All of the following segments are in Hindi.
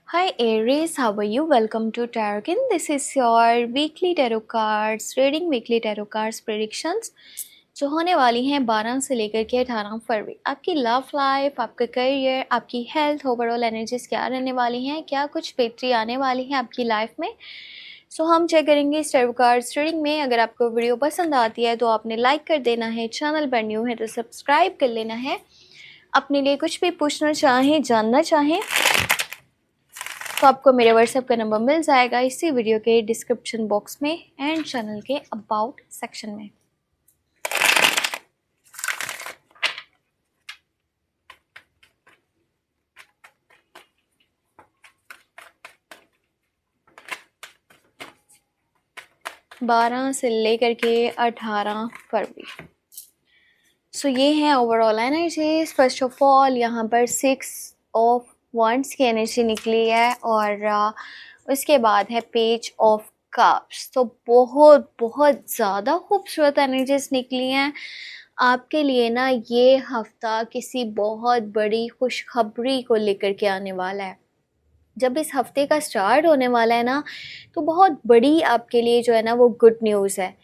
Hi Aries, how are you? Welcome to Tarot. This is your weekly tarot cards reading, weekly tarot cards predictions जो होने वाली हैं 12 से लेकर के 18 फरवरी। आपकी लव लाइफ, आपका करियर, आपकी हेल्थ, ओवरऑल एनर्जीज क्या रहने वाली हैं, क्या कुछ बेहतरी आने वाली है आपकी लाइफ में। हम चेक करेंगे इस tarot cards रीडिंग में। अगर आपको वीडियो पसंद आती है तो आपने लाइक कर देना है, चैनल पर न्यू है तो सब्सक्राइब कर लेना है। अपने लिए कुछ भी पूछना चाहें, जानना चाहें तो आपको मेरे व्हाट्सएप का नंबर मिल जाएगा इसी वीडियो के डिस्क्रिप्शन बॉक्स में एंड चैनल के अबाउट सेक्शन में। बारह से लेकर के 18 फरवरी। ये है overall energies. First of all यहाँ पर 6 ऑफ वंड्स की एनर्जी निकली है और उसके बाद है पेज ऑफ कप्स। तो बहुत बहुत ज़्यादा खूबसूरत एनर्जीज निकली हैं आपके लिए ना। ये हफ्ता किसी बहुत बड़ी खुशखबरी को लेकर के आने वाला है। जब इस हफ्ते का स्टार्ट होने वाला है ना, तो बहुत बड़ी आपके लिए जो है ना वो गुड न्यूज़ है।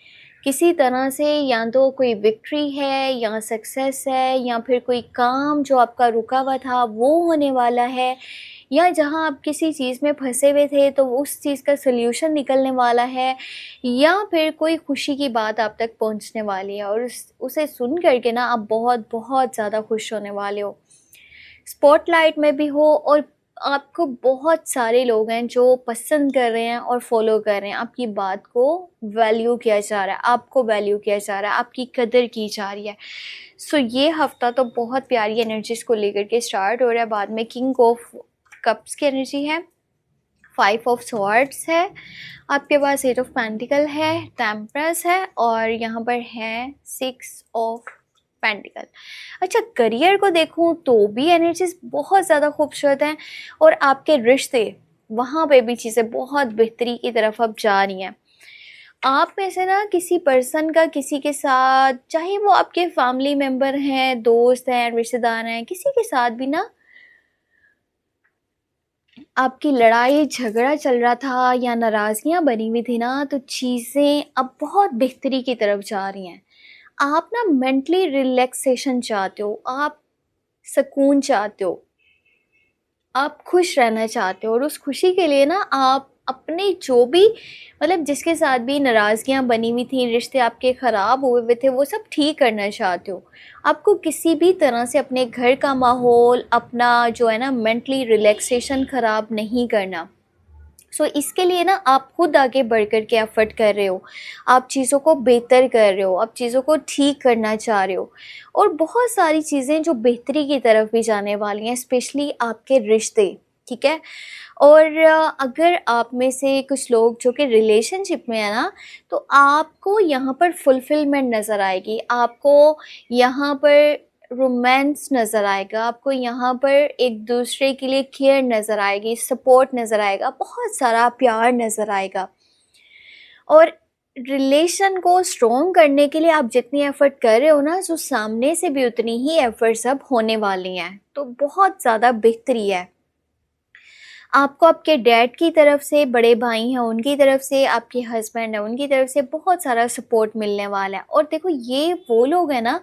किसी तरह से या तो कोई विक्ट्री है या सक्सेस है या फिर कोई काम जो आपका रुका हुआ था वो होने वाला है, या जहां आप किसी चीज़ में फंसे हुए थे तो उस चीज़ का सल्यूशन निकलने वाला है, या फिर कोई खुशी की बात आप तक पहुंचने वाली है और उसे सुन करके ना आप बहुत बहुत ज़्यादा खुश होने वाले हो। स्पॉटलाइट में भी हो और आपको बहुत सारे लोग हैं जो पसंद कर रहे हैं और फॉलो कर रहे हैं। आपकी बात को वैल्यू किया जा रहा है, आपको वैल्यू किया जा रहा है, आपकी कदर की जा रही है। ये हफ्ता तो बहुत प्यारी एनर्जीज को लेकर के स्टार्ट हो रहा है। बाद में किंग ऑफ कप्स की एनर्जी है, 5 ऑफ स्वॉर्ड्स है, आपके पास 8 ऑफ पेंटिकल है, टेम्परेंस है और यहाँ पर है 6 ऑफ पेंटिकल। अच्छा, करियर को देखूं तो भी एनर्जीज बहुत ज़्यादा खूबसूरत हैं और आपके रिश्ते वहाँ पे भी चीज़ें बहुत बेहतरी की तरफ अब जा रही हैं। आप में से ना किसी पर्सन का किसी के साथ, चाहे वो आपके फैमिली मेम्बर हैं, दोस्त हैं, रिश्तेदार हैं, किसी के साथ भी ना आपकी लड़ाई झगड़ा चल रहा था या नाराज़गियाँ बनी हुई थी ना, तो चीज़ें अब बहुत बेहतरी की तरफ जा रही हैं। आप ना मेंटली रिलैक्सेशन चाहते हो, आप सुकून चाहते हो, आप खुश रहना चाहते हो और उस खुशी के लिए ना आप अपने जो भी मतलब जिसके साथ भी नाराज़गियाँ बनी हुई थी, रिश्ते आपके ख़राब हुए हुए थे, वो सब ठीक करना चाहते हो। आपको किसी भी तरह से अपने घर का माहौल, अपना जो है ना मेंटली रिलैक्सेशन ख़राब नहीं करना। इसके लिए ना आप खुद आगे बढ़ कर के एफर्ट कर रहे हो, आप चीज़ों को बेहतर कर रहे हो, आप चीज़ों को ठीक करना चाह रहे हो और बहुत सारी चीज़ें जो बेहतरी की तरफ भी जाने वाली हैं, स्पेशली आपके रिश्ते। ठीक है। और अगर आप में से कुछ लोग जो कि रिलेशनशिप में है ना, तो आपको यहाँ पर फुलफिलमेंट नज़र आएगी, आपको यहाँ पर रोमांस नज़र आएगा, आपको यहाँ पर एक दूसरे के लिए केयर नज़र आएगी, सपोर्ट नज़र आएगा, बहुत सारा प्यार नज़र आएगा। और रिलेशन को स्ट्रॉन्ग करने के लिए आप जितनी एफर्ट कर रहे हो ना, जो सामने से भी उतनी ही एफर्ट्स अब होने वाली हैं, तो बहुत ज़्यादा बेहतरी है। आपको आपके डैड की तरफ से, बड़े भाई हैं उनकी तरफ से, आपके हस्बैंड है उनकी तरफ से बहुत सारा सपोर्ट मिलने वाला है। और देखो, ये वो लोग हैं ना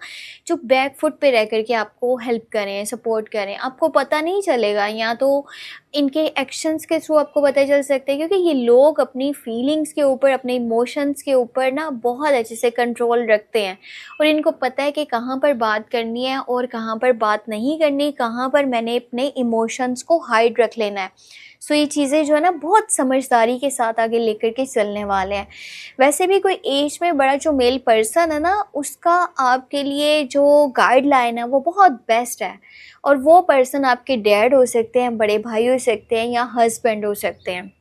जो बैक फुट पे रह कर के आपको हेल्प करें, सपोर्ट करें, आपको पता नहीं चलेगा, या तो इनके एक्शंस के थ्रू आपको पता चल सकता है, क्योंकि ये लोग अपनी फीलिंग्स के ऊपर, अपने इमोशंस के ऊपर ना बहुत अच्छे से कंट्रोल रखते हैं और इनको पता है कि कहाँ पर बात करनी है और कहाँ पर बात नहीं करनी, कहाँ पर मैंने अपने इमोशंस को हाइड रख लेना है। ये चीज़ें जो है ना बहुत समझदारी के साथ आगे लेकर के चलने वाले हैं। वैसे भी कोई एज में बड़ा जो मेल पर्सन है ना, उसका आपके लिए जो गाइडलाइन है वो बहुत बेस्ट है, और वो पर्सन आपके डैड हो सकते हैं, बड़े भाई हो सकते हैं या हस्बैंड हो सकते हैं।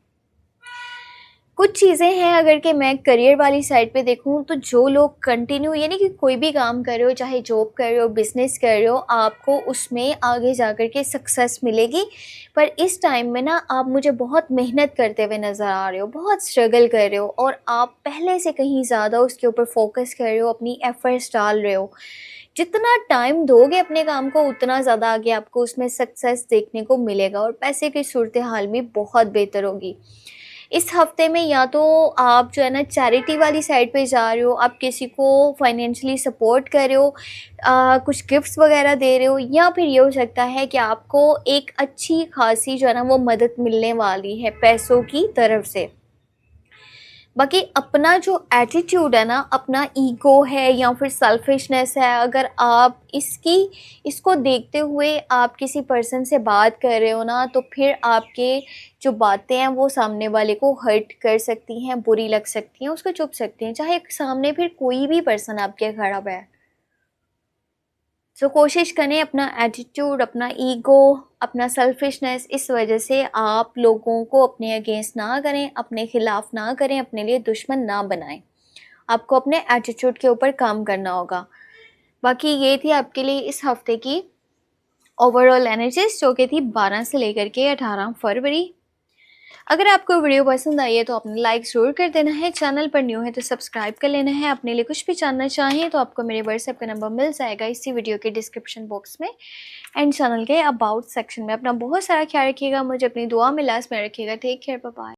कुछ चीज़ें हैं अगर कि मैं करियर वाली साइड पे देखूं, तो जो लोग कंटिन्यू, यानी कि कोई भी काम कर रहे हो, चाहे जॉब कर रहे हो, बिजनेस कर रहे हो, आपको उसमें आगे जाकर के सक्सेस मिलेगी। पर इस टाइम में ना आप मुझे बहुत मेहनत करते हुए नज़र आ रहे हो, बहुत स्ट्रगल कर रहे हो और आप पहले से कहीं ज़्यादा उसके ऊपर फोकस कर रहे हो, अपनी एफर्ट्स डाल रहे हो, जितना टाइम दोगे अपने काम को उतना ज़्यादा आगे आपको उसमें सक्सेस देखने को मिलेगा और पैसे की सूरत हाल भी बहुत बेहतर होगी। इस हफ्ते में या तो आप जो है ना चैरिटी वाली साइड पे जा रहे हो, आप किसी को फाइनेंशियली सपोर्ट कर रहे हो, कुछ गिफ्ट्स वगैरह दे रहे हो, या फिर ये हो सकता है कि आपको एक अच्छी खासी जो है ना वो मदद मिलने वाली है पैसों की तरफ से। बाकी अपना जो एटीट्यूड है ना, अपना ईगो है या फिर सेल्फिशनेस है, अगर आप इसको देखते हुए आप किसी पर्सन से बात कर रहे हो ना, तो फिर आपके जो बातें हैं वो सामने वाले को हर्ट कर सकती हैं, बुरी लग सकती हैं, उसको चुभ सकती हैं, चाहे सामने फिर कोई भी पर्सन आपके खड़ा है। सो कोशिश करें अपना एटीट्यूड, अपना ईगो, अपना सेल्फिशनेस इस वजह से आप लोगों को अपने अगेंस्ट ना करें, अपने खिलाफ ना करें, अपने लिए दुश्मन ना बनाएं। आपको अपने एटीट्यूड के ऊपर काम करना होगा। बाकी ये थी आपके लिए इस हफ्ते की ओवरऑल एनर्जीज, जो कि थी 12 से लेकर के 18 फरवरी। अगर आपको वीडियो पसंद आई है तो आपने लाइक ज़रूर कर देना है, चैनल पर न्यू है तो सब्सक्राइब कर लेना है। अपने लिए कुछ भी जानना चाहें तो आपको मेरे व्हाट्सएप का नंबर मिल जाएगा इसी वीडियो के डिस्क्रिप्शन बॉक्स में एंड चैनल के अबाउट सेक्शन में। अपना बहुत सारा ख्याल रखिएगा, मुझे अपनी दुआ में लास्ट में रखिएगा। Take care, bye bye.